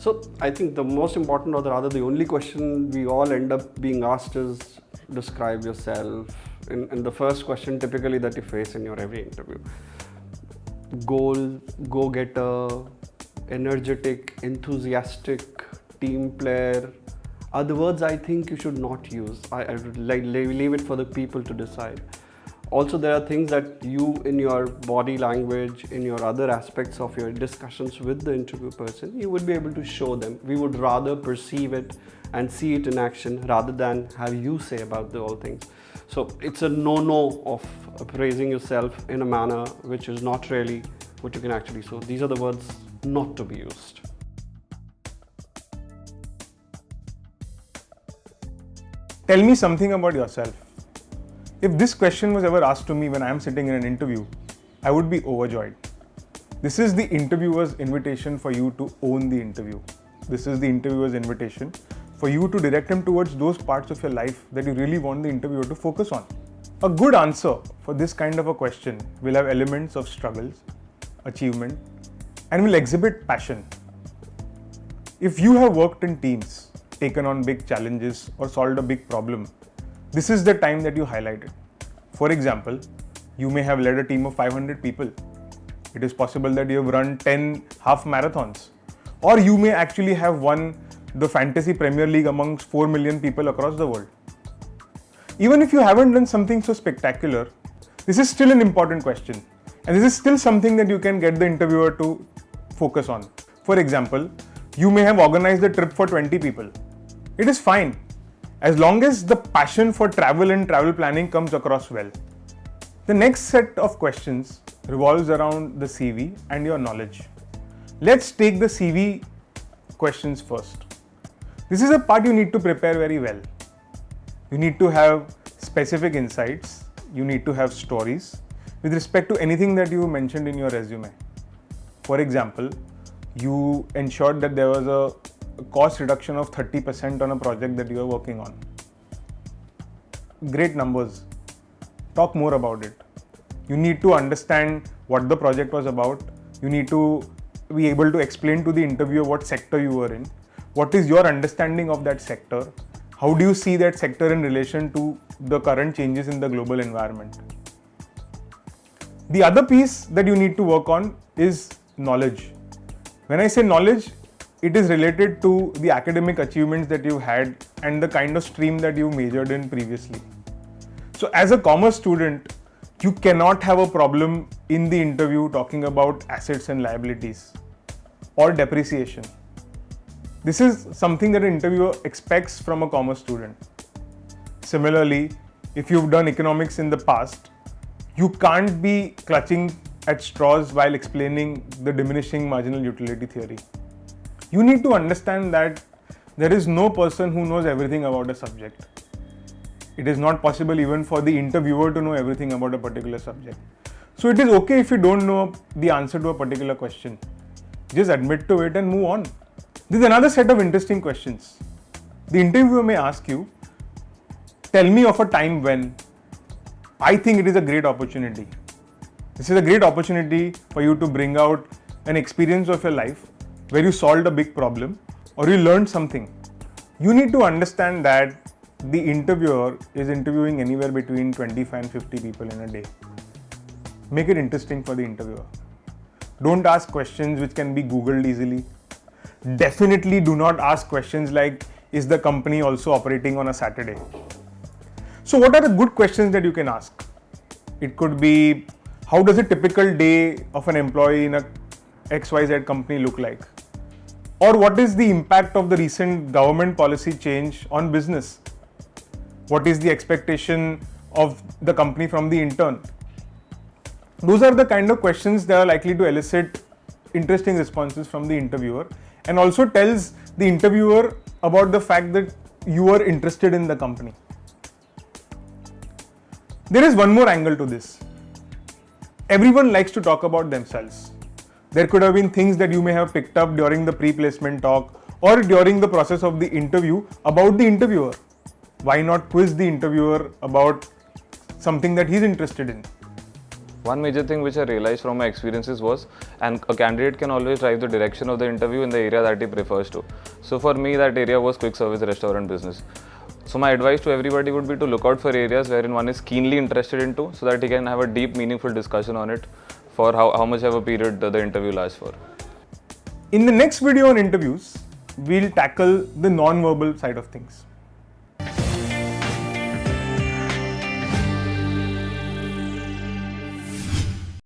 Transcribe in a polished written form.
So I think the most important, or rather the only question we all end up being asked is describe yourself. In the first question typically that you face in your every interview. Goal, go-getter, energetic, enthusiastic, team player are the words I think you should not use. I would leave it for the people to decide. Also, there are things that you, in your body language, in your other aspects of your discussions with the interview person, you would be able to show them. We would rather perceive it and see it in action rather than have you say about the whole things. So it's a no-no of praising yourself in a manner which is not really what you can actually. So these are the words not to be used. Tell me something about yourself. If this question was ever asked to me when I am sitting in an interview, I would be overjoyed. This is the interviewer's invitation for you to own the interview. This is the interviewer's invitation for you to direct him towards those parts of your life that you really want the interviewer to focus on. A good answer for this kind of a question will have elements of struggles, achievement, and will exhibit passion. If you have worked in teams, taken on big challenges, or solved a big problem, this is the time that you highlight it. For example, you may have led a team of 500 people. It is possible that you have run 10 half marathons. Or you may actually have won the Fantasy Premier League amongst 4 million people across the world. Even if you haven't done something so spectacular, this is still an important question. And this is still something that you can get the interviewer to focus on. For example, you may have organized a trip for 20 people. It is fine, as long as the passion for travel and travel planning comes across well. The next set of questions revolves around the CV and your knowledge. Let's take the CV questions first. This is a part you need to prepare very well. You need to have specific insights. You need to have stories with respect to anything that you mentioned in your resume. For example, you ensured that there was a cost reduction of 30% on a project that you are working on. Great numbers. Talk more about it. You need to understand what the project was about. You need to be able to explain to the interviewer what sector you were in. What is your understanding of that sector? How do you see that sector in relation to the current changes in the global environment? The other piece that you need to work on is knowledge. When I say knowledge, it is related to the academic achievements that you had and the kind of stream that you majored in previously. So as a commerce student, you cannot have a problem in the interview talking about assets and liabilities or depreciation. This is something that an interviewer expects from a commerce student. Similarly, if you've done economics in the past, you can't be clutching at straws while explaining the diminishing marginal utility theory. You need to understand that there is no person who knows everything about a subject. It is not possible even for the interviewer to know everything about a particular subject. So it is okay if you don't know the answer to a particular question. Just admit to it and move on. There is another set of interesting questions. The interviewer may ask you, tell me of a time when I think it is a great opportunity. This is a great opportunity for you to bring out an experience of your life where you solved a big problem or you learned something. You need to understand that the interviewer is interviewing anywhere between 25 and 50 people in a day. Make it interesting for the interviewer. Don't ask questions which can be Googled easily. Definitely do not ask questions like, is the company also operating on a Saturday? So what are the good questions that you can ask? It could be, how does a typical day of an employee in a XYZ company look like? Or what is the impact of the recent government policy change on business? What is the expectation of the company from the intern? Those are the kind of questions that are likely to elicit interesting responses from the interviewer and also tells the interviewer about the fact that you are interested in the company. There is one more angle to this. Everyone likes to talk about themselves. There could have been things that you may have picked up during the pre-placement talk or during the process of the interview about the interviewer. Why not quiz the interviewer about something that he's interested in? One major thing which I realized from my experiences was, and a candidate can always drive the direction of the interview in the area that he prefers to. So for me, that area was quick service restaurant business. So my advice to everybody would be to look out for areas wherein one is keenly interested into, so that he can have a deep, meaningful discussion on it for how much of a period the interview lasts for. In the next video on interviews, we'll tackle the non-verbal side of things.